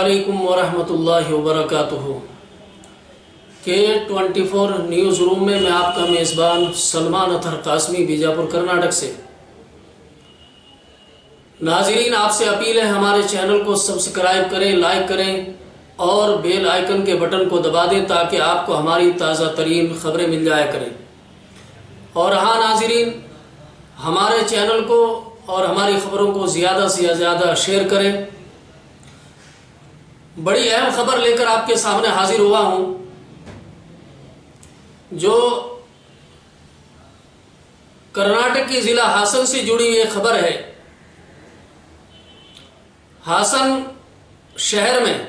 वालेकुम वरहमतुल्लाहि वबरकातुहू। K24 news room में मैं आपका मेज़बान सलमान अतहर कासमी बीजापुर कर्नाटक से। नाज़रीन, आपसे अपील है हमारे चैनल को सब्सक्राइब करें, लाइक करें और बेल आइकन के बटन को दबा दें ताकि आपको हमारी ताज़ा तरीन ख़बरें मिल जाया करें। और हाँ नाज़रीन, हमारे चैनल को और हमारी ख़बरों को ज़्यादा से ज़्यादा शेयर करें। बड़ी अहम खबर लेकर आपके सामने हाजिर हुआ हूं, जो कर्नाटक की जिला हासन से जुड़ी हुई खबर है। हासन शहर में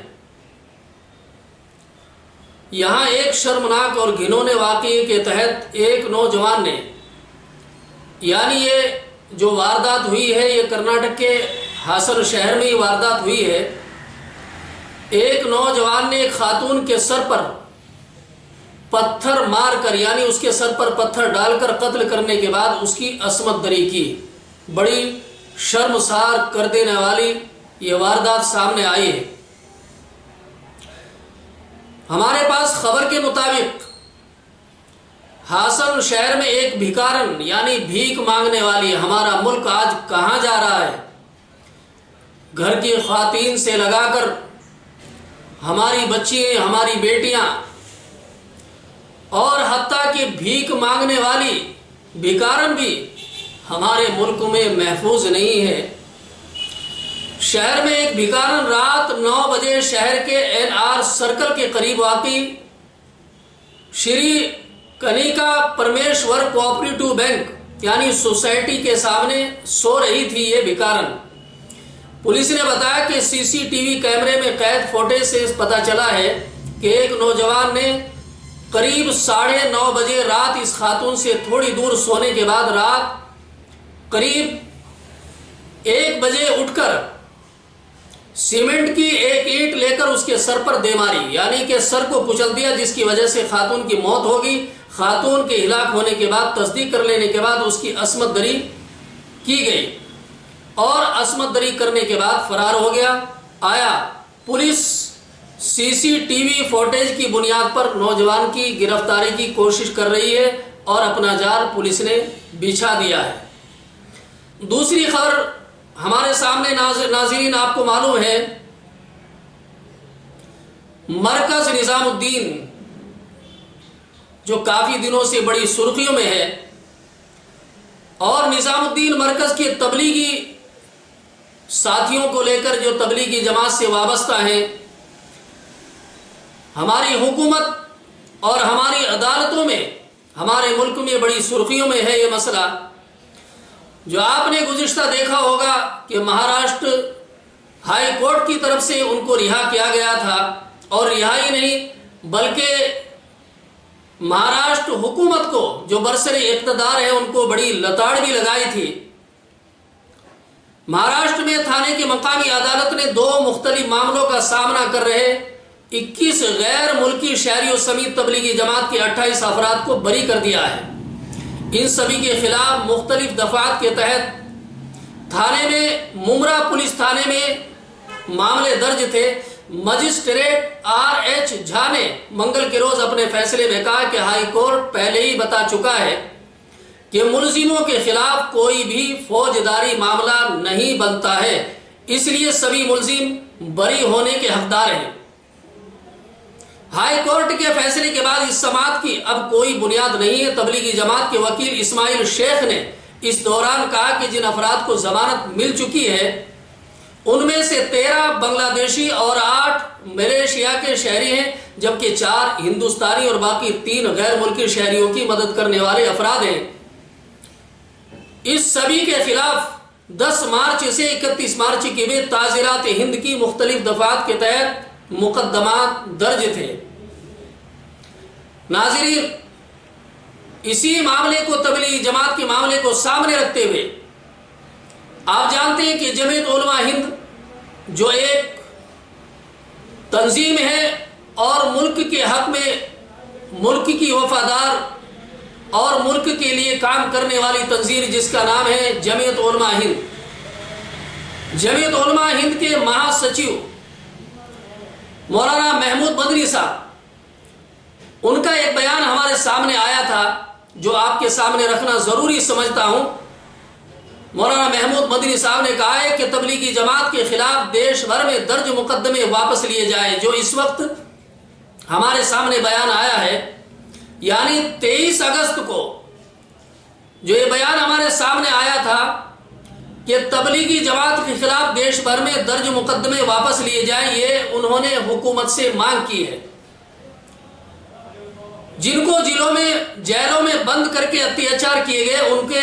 यहां एक शर्मनाक और घिनौने वाक़ये के तहत एक नौजवान ने, यानी ये जो वारदात हुई है ये कर्नाटक के हासन शहर में ही वारदात हुई है। एक नौजवान ने एक खातून के सर पर पत्थर मारकर, यानी उसके सर पर पत्थर डालकर कत्ल करने के बाद उसकी असमत दरी की। बड़ी शर्मसार कर देने वाली ये वारदात सामने आई है। हमारे पास खबर के मुताबिक हासन शहर में एक भिखारन, यानी भीख मांगने वाली, हमारा मुल्क आज कहां जा रहा है, घर की ख्वातीन से लगाकर हमारी बच्चियां, हमारी बेटियां और हत्ता कि भीख मांगने वाली भिखारन भी हमारे मुल्क में महफूज नहीं है। शहर में एक भिखारन रात 9 बजे शहर के NR सर्कल के करीब वाक़ई श्री कनिका परमेश्वर कोऑपरेटिव बैंक यानी सोसाइटी के सामने सो रही थी ये भिखारन। पुलिस ने बताया कि CCTV कैमरे में कैद फुटेज से पता चला है कि एक नौजवान ने करीब 9:30 बजे रात इस खातून से थोड़ी दूर सोने के बाद रात करीब 1 बजे उठकर सीमेंट की एक ईंट लेकर उसके सर पर दे मारी, यानी कि सर को कुचल दिया, जिसकी वजह से खातून की मौत होगी। खातून के हिलाक होने के बाद तस्दीक कर लेने के बाद उसकी असमत दरी की गई और असमत दरी करने के बाद फरार हो गया। आया पुलिस CCTV फुटेज की बुनियाद पर नौजवान की गिरफ्तारी की कोशिश कर रही है और अपना जाल पुलिस ने बिछा दिया है। दूसरी खबर हमारे सामने नाज़रीन, आपको मालूम है मरकज निजामुद्दीन जो काफी दिनों से बड़ी सुर्खियों में है, और निजामुद्दीन मरकज के तबलीगी साथियों को लेकर जो तबलीगी जमात से वाबस्ता है, हमारी हुकूमत और हमारी अदालतों में, हमारे मुल्क में बड़ी सुर्खियों में है ये मसला। जो आपने गुज़िश्ता देखा होगा कि महाराष्ट्र हाई कोर्ट की तरफ से उनको रिहा किया गया था, और रिहाई नहीं बल्कि महाराष्ट्र हुकूमत को जो बरसरे इक़्तिदार है उनको बड़ी लताड़ भी लगाई थी। महाराष्ट्र में थाने की मकामी अदालत ने 2 मुख्तलिफ मामलों का सामना कर रहे 21 गैर मुल्की शहरियों समेत तबलीगी जमात के 28 अफराद को बरी कर दिया है। इन सभी के खिलाफ मुख्तलिफ दफात के तहत थाने में, मुमरा पुलिस थाने में मामले दर्ज थे। मजिस्ट्रेट RH झा ने मंगल के रोज अपने फैसले में कहा कि हाई कोर्ट पहले ही बता चुका है कि मुलजिमों के खिलाफ कोई भी फौजदारी मामला नहीं बनता है, इसलिए सभी मुलजिम बरी होने के हकदार हैं। हाई कोर्ट के फैसले के बाद इस समात की अब कोई बुनियाद नहीं है। तबलीगी जमात के वकील इस्माइल शेख ने इस दौरान कहा कि जिन अफराद को जमानत मिल चुकी है उनमें से 13 बांग्लादेशी और 8 मलेशिया के शहरी हैं, जबकि 4 हिंदुस्तानी और बाकी 3 गैर मुल्की शहरियों की मदद करने वाले अफराद हैं। इस सभी के खिलाफ 10 मार्च से 31 मार्च के भी ताज़ीरात हिंद की मुख्तलिफ दफात के तहत मुकदमात दर्ज थे। नाज़रीन, इसी मामले को, तबलीगी जमात के मामले को सामने रखते हुए आप जानते हैं कि जमीयत उलमा हिंद जो एक तंजीम है और मुल्क के हक में, मुल्क की वफादार और मुल्क के लिए काम करने वाली तंजीम जिसका नाम है जमीयत उलमा हिंद। जमीयत उलमा हिंद के महासचिव مولانا محمود مدنی صاحب، ان کا ایک بیان ہمارے سامنے آیا تھا جو آپ کے سامنے رکھنا ضروری سمجھتا ہوں۔ مولانا محمود مدنی صاحب نے کہا ہے کہ تبلیغی جماعت کے خلاف دیش بھر میں درج مقدمے واپس لیے جائیں۔ جو اس وقت ہمارے سامنے بیان آیا ہے، یعنی 23 اگست کو جو یہ بیان ہمارے سامنے آیا تھا کہ تبلیغی جماعت کے خلاف دیش بھر میں درج مقدمے واپس لیے جائیں، یہ انہوں نے حکومت سے مانگ کی ہے۔ جن کو جیلوں میں بند کر کے اتیاچار کیے گئے ان کے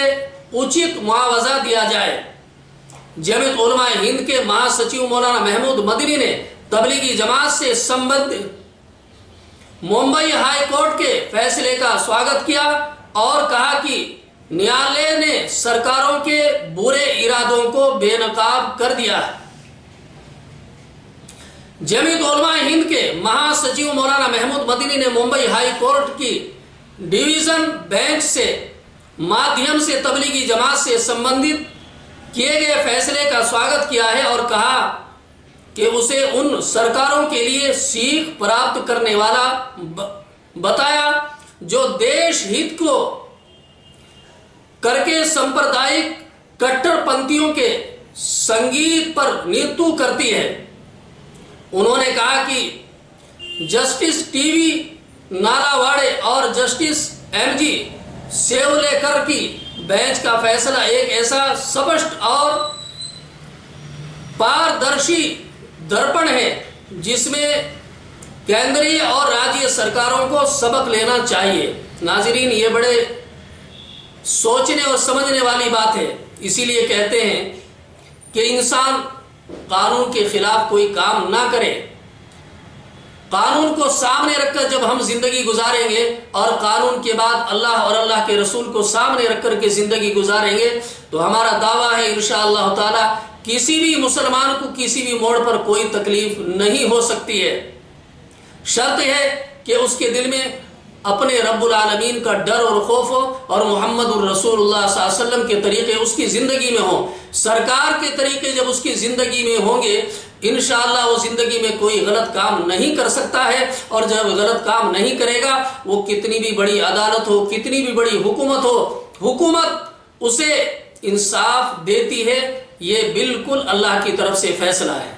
اچت معاوضہ دیا جائے۔ جمعیت علماء ہند کے مہا سچیو مولانا محمود مدنی نے تبلیغی جماعت سے سمبندھت ممبئی ہائی کورٹ کے فیصلے کا سواگت کیا اور کہا کہ نیالے نے سرکاروں کے برے ارادوں کو بے نقاب کر دیا ہے۔ جمعیت علماء ہند کے مہا سچیو مولانا محمود مدنی نے ممبئی ہائی کورٹ کی ڈویژن بینچ سے مادھیم سے تبلیغی جماعت سے سمبندھت کیے گئے فیصلے کا سواگت کیا ہے اور کہا کہ اسے ان سرکاروں کے لیے سیکھ پراپت کرنے والا بتایا جو دیش ہت کو کر کے سمپردائک کٹر پنتھیوں کے سنگیت پر نرتو کرتی ہے۔ انہوں نے کہا کہ جسٹس ٹی وی نالاواڑے اور جسٹس ایم جی سیولیکر کی بینچ کا فیصلہ ایک ایسا سپشٹ اور پاردرشی درپن ہے جس میں کیندری اور راجیہ سرکاروں کو سبق لینا چاہیے۔ ناظرین، یہ بڑے سوچنے اور سمجھنے والی بات ہے۔ اسی لیے کہتے ہیں کہ انسان قانون کے خلاف کوئی کام نہ کرے۔ قانون کو سامنے رکھ کر جب ہم زندگی گزاریں گے اور قانون کے بعد اللہ اور اللہ کے رسول کو سامنے رکھ کر کے زندگی گزاریں گے تو ہمارا دعویٰ ہے انشاءاللہ تعالی کسی بھی مسلمان کو کسی بھی موڑ پر کوئی تکلیف نہیں ہو سکتی ہے۔ شرط ہے کہ اس کے دل میں اپنے رب العالمین کا ڈر اور خوف ہو اور محمد الرسول اللہ صلی اللہ علیہ وسلم کے طریقے اس کی زندگی میں ہوں۔ سرکار کے طریقے جب اس کی زندگی میں ہوں گے انشاءاللہ وہ زندگی میں کوئی غلط کام نہیں کر سکتا ہے، اور جب غلط کام نہیں کرے گا وہ کتنی بھی بڑی عدالت ہو، کتنی بھی بڑی حکومت ہو، حکومت اسے انصاف دیتی ہے۔ یہ بالکل اللہ کی طرف سے فیصلہ ہے۔